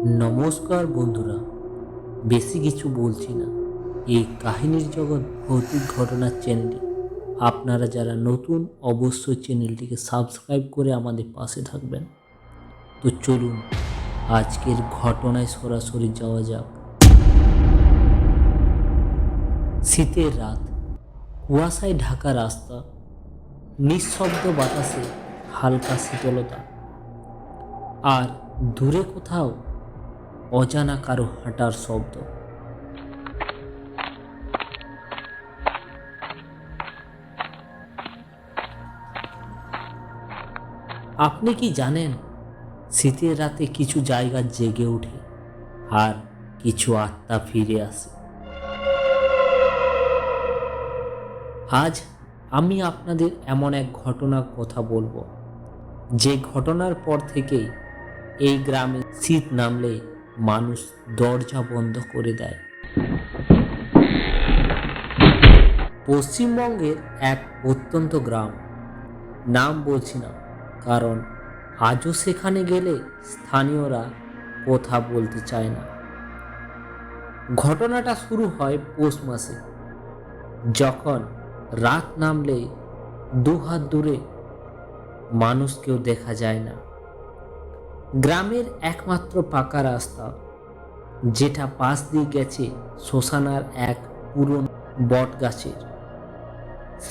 নমস্কার বন্ধুরা, বেশি কিছু বলছি না। এই কাহিনীর জগৎ ভৌতিক ঘটনার চ্যানেলটি আপনারা যারা নতুন, অবশ্যই চ্যানেলটিকে সাবস্ক্রাইব করে আমাদের পাশে থাকবেন। তো চলুন আজকের ঘটনায় সরাসরি যাওয়া যাক। শীতের রাত, কুয়াশায় ঢাকা রাস্তা, নিঃশব্দ বাতাসে হালকা শীতলতা, আর দূরে কোথাও অজানা কারো হাঁটার শব্দ। আপনি কি জানেন, শীতের রাতে কিছু জায়গা জেগে ওঠে আর কিছু আত্মা ফিরে আসে। আজ আমি আপনাদের এমন এক ঘটনার কথা বলবো, যে ঘটনার পর থেকেই এই গ্রামে শীত নামলে মানুষ দরজা বন্ধ করে দেয়। পশ্চিমবঙ্গের এক প্রত্যন্ত গ্রাম, নাম বলছি না, কারণ আজও সেখানে গেলে স্থানীয়রা কথা বলতে চায় না। ঘটনাটা শুরু হয় পৌষ মাসে, যখন রাত নামলে দুহাত দূরে মানুষ কেউ দেখা যায় না। গ্রামের একমাত্র পাকা রাস্তা, যেটা পাশ দিয়ে গেছে শ্মশানার এক পুরনো বট গাছের,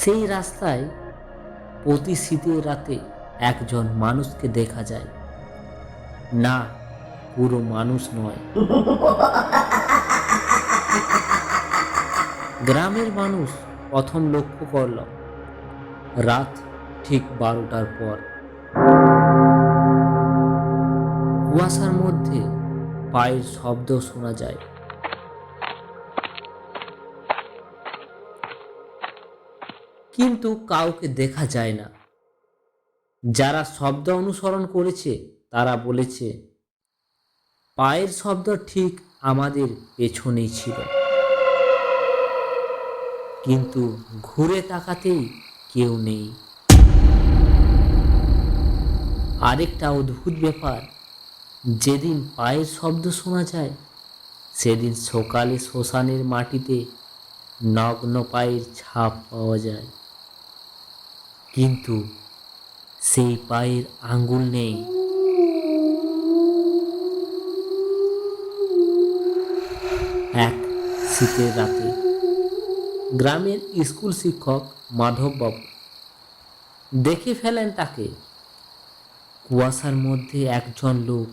সেই রাস্তায় প্রতি শীতের রাতে একজন মানুষকে দেখা যায়। না, পুরো মানুষ নয়। গ্রামের মানুষ প্রথম লক্ষ্য করল রাত ঠিক 12টার পর। কুয়াশার মধ্যে পায়ের শব্দ শোনা যায়। কিন্তু কাউকে দেখা যায় না। যারা শব্দ অনুসরণ করেছে তারা বলেছে, পায়ের শব্দ ঠিক আমাদের পেছনেই ছিল। কিন্তু ঘুরে তাকাতেই কেউ নেই। আরেকটা অদ্ভুত ব্যাপার, যেদিন পায়ের শব্দ শোনা যায় সেদিন সকালে শ্মশানের মাটিতে নগ্ন পায়ের ছাপ পাওয়া যায়, কিন্তু সেই পায়ের আঙ্গুল নেই। এক শীতের রাতে গ্রামের স্কুল শিক্ষক মাধববাবু দেখে ফেলেন তাকে। কুয়াশার মধ্যে একজন লোক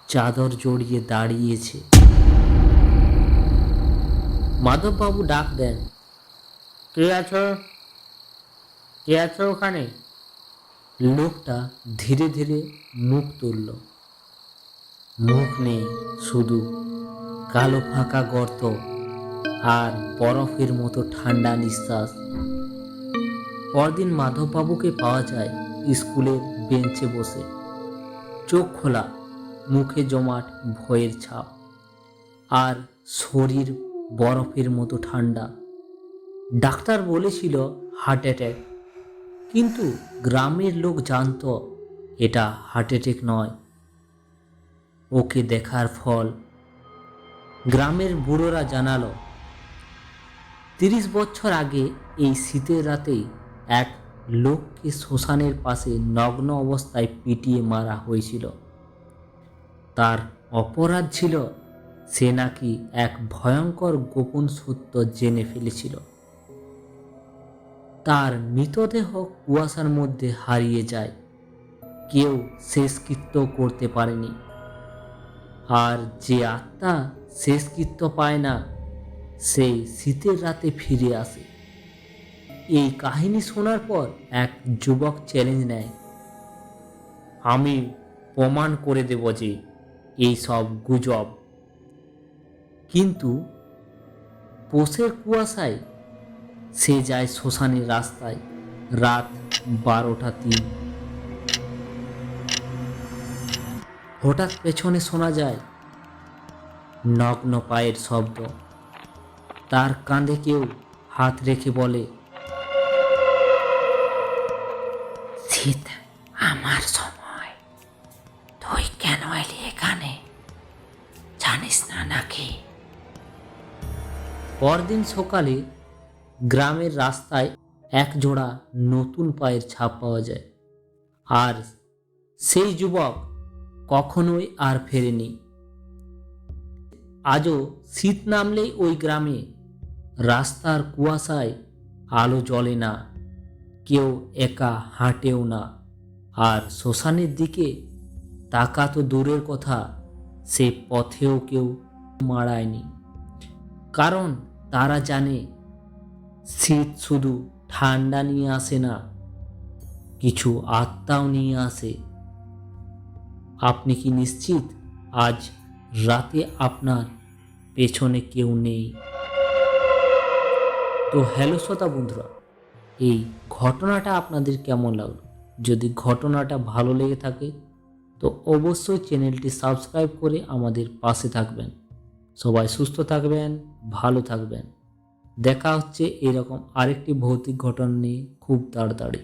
চাদর জড়িয়ে দাঁড়িয়েছে। মাধববাবু ডাক দেন, কে আছো? কে আছো ওখানে? লোকটা ধীরে ধীরে মুখ তুলল। মুখ নেই, শুধু কালো ফাঁকা গর্ত আর বরফের মতো ঠান্ডা নিঃশ্বাস। পরদিন মাধববাবুকে পাওয়া যায় স্কুলের বেঞ্চে বসে, চোখ খোলা, মুখে জমাট ভয়ের ছাপ, আর শরীর বরফের মতো ঠান্ডা। ডাক্তার বলেছিল হার্ট অ্যাটাক, কিন্তু গ্রামের লোক জানতো এটা হার্ট অ্যাটাক নয়, ওকে দেখার ফল। গ্রামের বুড়োরা জানালো, 30 বছর আগে এই শীতের রাতেই এক লোককে শ্মশানের পাশে নগ্ন অবস্থায় পিটিয়ে মারা হয়েছিল। তার অপরাধ ছিল সে নাকি এক ভয়ঙ্কর গোপন সত্য জেনে ফেলেছিল। তার মৃতদেহ কুয়াশার মধ্যে হারিয়ে যায়, কেউ শেষকৃত্য করতে পারেনি। আর যে আত্মা শেষকৃত্য পায় না, সেই শীতের রাতে ফিরে আসে। এই কাহিনী শোনার পর এক যুবক চ্যালেঞ্জ নেয়, আমি প্রমাণ করে দেব যে এই সব গুজব। কিন্তু পৌষের কুয়াশায় সে যায় শ্মশানের রাস্তায়। রাত 12:03। হঠাৎ পেছনে শোনা যায় নগ্ন পায়ের শব্দ। তার কাঁধে কেউ হাত রেখে বলে, শীত আমার সময়, তুই কেন এলি এখানে? জানিস না নাকি? পরদিন সকালে গ্রামের রাস্তায় এক জোড়া নতুন পায়ের ছাপ পাওয়া যায়, আর সেই যুবক কখনোই আর ফেরেনি। আজও শীত নামলেই ওই গ্রামে রাস্তার কুয়াশায় আলো জ্বলে না, কেউ একা হাঁটেও না, আর শ্মশানের দিকে তাকা তো দূরের কথা, সে পথেও কেউ মাড়ায়নি। কারণ তারা জানে শীত শুধু ঠান্ডা নিয়ে আসে না, কিছু আত্মাও নিয়ে আসে। আপনি কি নিশ্চিত আজ রাতে আপনার পেছনে কেউ নেই? তো হ্যালো শ্রোতা বন্ধুরা, এই ঘটনাটা আপনাদের কেমন লাগলো? যদি ঘটনাটা ভালো লেগে থাকে তো অবশ্যই চ্যানেলটি সাবস্ক্রাইব করে আমাদের পাশে থাকবেন। সবাই সুস্থ থাকবেন, ভালো থাকবেন। দেখা হচ্ছে এরকম আরেকটি ভৌতিক ঘটনা নিয়ে খুব তাড়াতাড়ি।